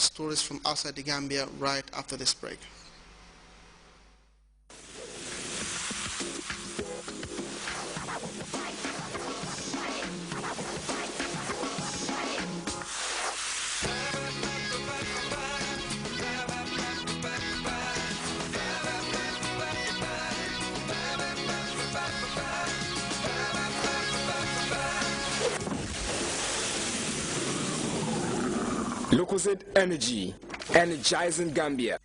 about stories from outside the Gambia right after this break. Lucozade Energy, energizing Gambia.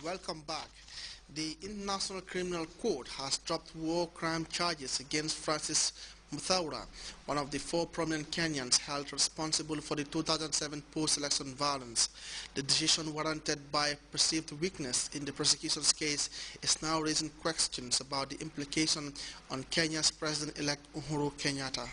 Welcome back. The International Criminal Court has dropped war crime charges against Francis Muthaura, one of the 4 prominent Kenyans held responsible for the 2007 post-election violence. The decision, warranted by perceived weakness in the prosecution's case, is now raising questions about the implication on Kenya's President-elect Uhuru Kenyatta.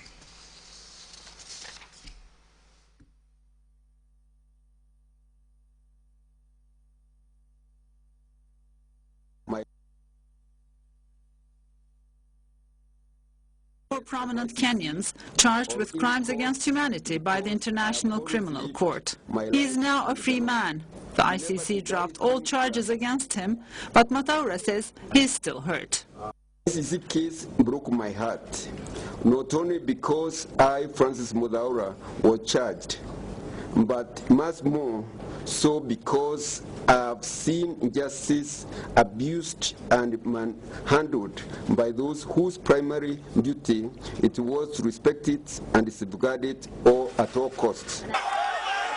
Prominent Kenyans charged with crimes against humanity by the International Criminal Court. He is now a free man. The ICC dropped all charges against him, but Muthaura says he's still hurt. This case broke my heart, not only because I, Francis Muthaura, was charged, but much more so because I have seen injustice abused and manhandled by those whose primary duty it was to respect it and safeguard it at all costs.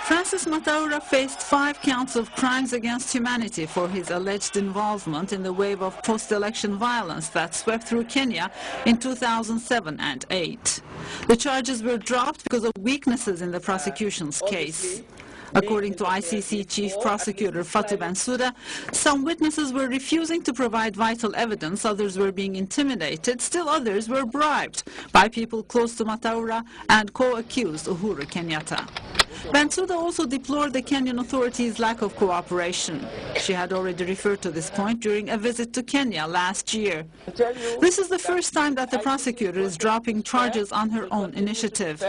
Francis Muthaura faced 5 counts of crimes against humanity for his alleged involvement in the wave of post-election violence that swept through Kenya in 2007 and 2008. The charges were dropped because of weaknesses in the prosecution's case. According to ICC Chief Prosecutor Fatou Bensouda, some witnesses were refusing to provide vital evidence, others were being intimidated, still others were bribed by people close to Muthaura and co-accused Uhuru Kenyatta. Bensouda also deplored the Kenyan authorities' lack of cooperation. She had already referred to this point during a visit to Kenya last year. This is the first time that the prosecutor is dropping charges on her own initiative.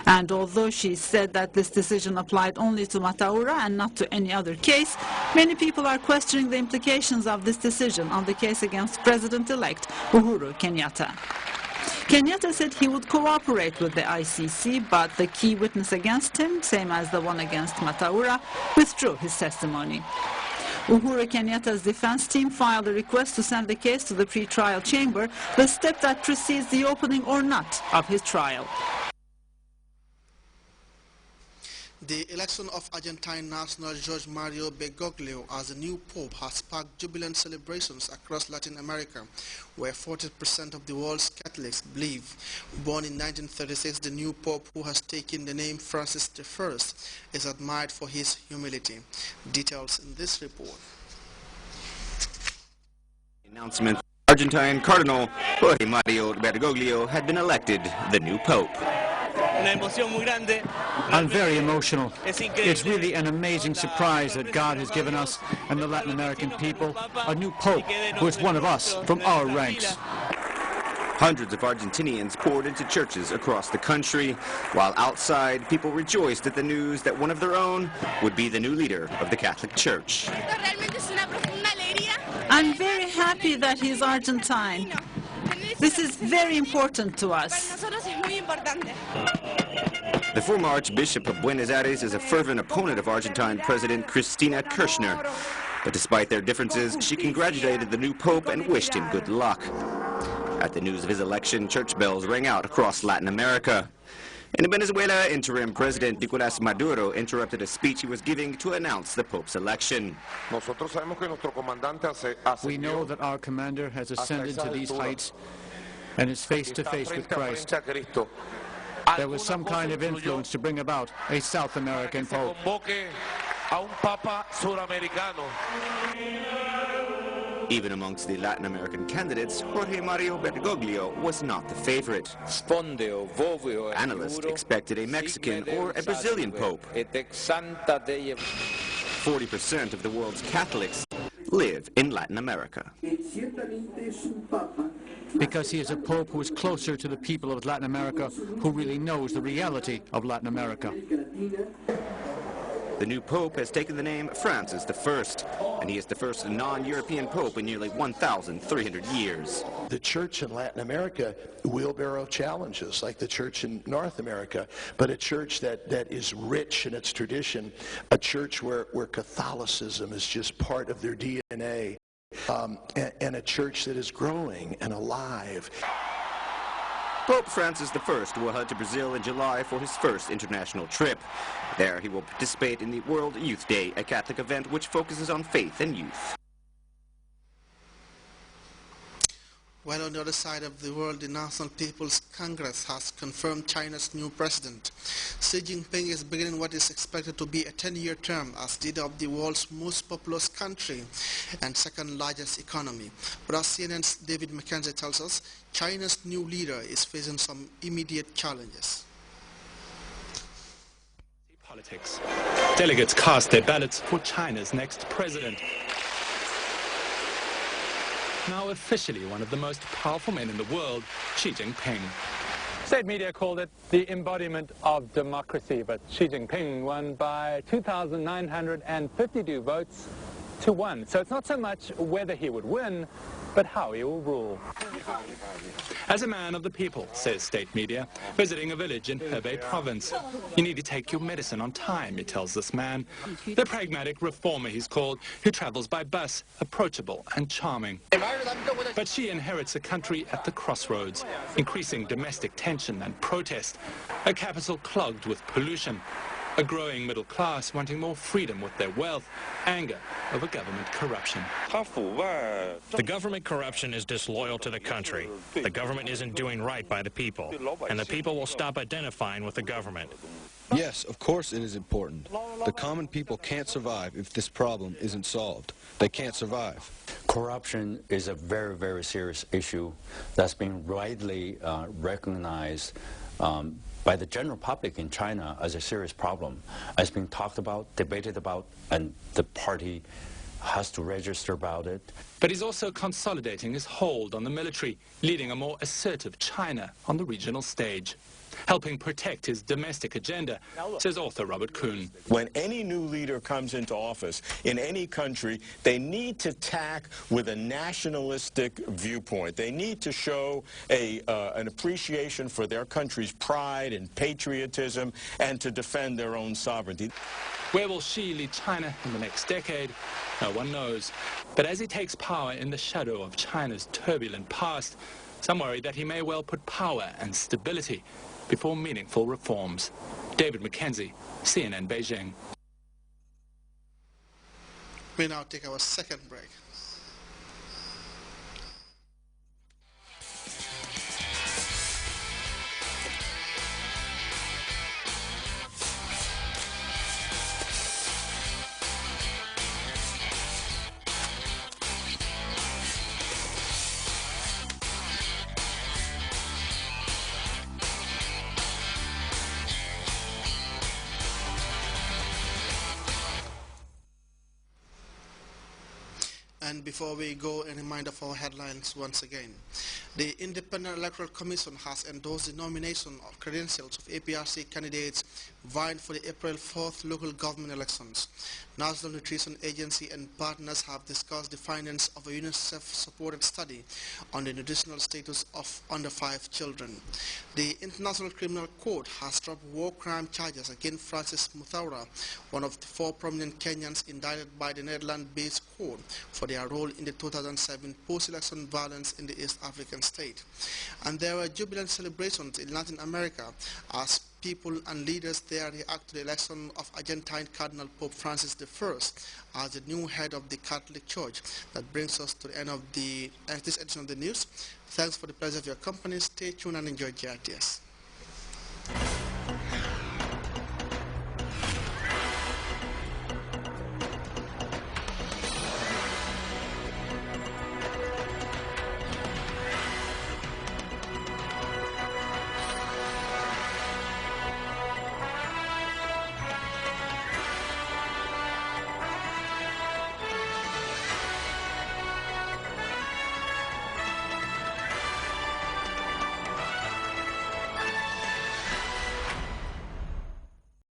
And although she said that this decision applied only to Muthaura and not to any other case, many people are questioning the implications of this decision on the case against President-elect Uhuru Kenyatta. Kenyatta said he would cooperate with the ICC, but the key witness against him, same as the one against Muthaura, withdrew his testimony. Uhuru Kenyatta's defense team filed a request to send the case to the pre-trial chamber, the step that precedes the opening or not of his trial. The election of Argentine national Jorge Mario Bergoglio as the new pope has sparked jubilant celebrations across Latin America, where 40% of the world's Catholics believe. Born in 1936, the new pope, who has taken the name Francis I, is admired for his humility. Details in this report. Announcement: Argentine Cardinal Jorge Mario Bergoglio had been elected the new pope. I'm very emotional. It's really an amazing surprise that God has given us and the Latin American people a new pope who is one of us from our ranks. Hundreds of Argentinians poured into churches across the country, while outside people rejoiced at the news that one of their own would be the new leader of the Catholic Church. I'm very happy that he's Argentine. This is very important to us. The former Archbishop of Buenos Aires is a fervent opponent of Argentine President Cristina Kirchner. But despite their differences, she congratulated the new pope and wished him good luck. At the news of his election, church bells rang out across Latin America. In Venezuela, interim President Nicolás Maduro interrupted a speech he was giving to announce the Pope's election. We know that our commander has ascended to these heights and is face to face with Christ. There was some kind of influence to bring about a South American Pope. Even amongst the Latin American candidates, Jorge Mario Bergoglio was not the favorite. Analysts expected a Mexican or a Brazilian pope. 40% of the world's Catholics live in Latin America. because he is a pope who is closer to the people of Latin America, who really knows the reality of Latin America. The new pope has taken the name Francis I, and he is the first non-European pope in nearly 1,300 years. The church in Latin America will bear challenges like the church in North America, but a church that is rich in its tradition, a church where Catholicism is just part of their DNA, and a church that is growing and alive. Pope Francis I will head to Brazil in July for his first international trip. There he will participate in the World Youth Day, a Catholic event which focuses on faith and youth. Well, on the other side of the world, the National People's Congress has confirmed China's new president. Xi Jinping is beginning what is expected to be a 10-year term as leader of the world's most populous country and second largest economy. But as CNN's David McKenzie tells us, China's new leader is facing some immediate challenges. Politics. Delegates cast their ballots for China's next president. Now officially one of the most powerful men in the world, Xi Jinping. State media called it the embodiment of democracy, but Xi Jinping won by 2,952 votes to 1. So it's not so much whether he would win, but how he will rule. As a man of the people, says state media, visiting a village in Hebei province. You need to take your medicine on time, he tells this man. The pragmatic reformer, he's called, who travels by bus, approachable and charming. But Xi inherits a country at the crossroads, increasing domestic tension and protest, a capital clogged with pollution, a growing middle class wanting more freedom with their wealth, anger over government corruption. The government corruption is disloyal to the country. The government isn't doing right by the people, and the people will stop identifying with the government. Yes, of course it is important. The common people can't survive if this problem isn't solved. They can't survive. Corruption is a very, very serious issue that's been widely recognized by the general public in China as a serious problem. It's been talked about, debated about, and the party has to register about it. But he's also consolidating his hold on the military, leading a more assertive China on the regional stage, helping protect his domestic agenda, says author Robert Kuhn. When any new leader comes into office in any country, they need to tack with a nationalistic viewpoint. They need to show an appreciation for their country's pride and patriotism and to defend their own sovereignty. Where will Xi lead China in the next decade? No one knows. But as he takes power in the shadow of China's turbulent past, some worry that he may well put power and stability before meaningful reforms. David McKenzie, CNN Beijing. We now take our second break. And before we go, a reminder of our headlines once again. The Independent Electoral Commission has endorsed the nomination of credentials of APRC candidates vying for the April 4th local government elections. National Nutrition Agency and partners have discussed the findings of a UNICEF-supported study on the nutritional status of under 5 children. The International Criminal Court has dropped war crime charges against Francis Muthaura, one of the 4 prominent Kenyans indicted by the Netherlands-based court for their role in the 2007 post-election violence in the East African state. And there were jubilant celebrations in Latin America as people and leaders there react to the election of Argentine Cardinal Pope Francis I as the new head of the Catholic Church. That brings us to the end of this edition of the news. Thanks for the pleasure of your company. Stay tuned and enjoy GRTS.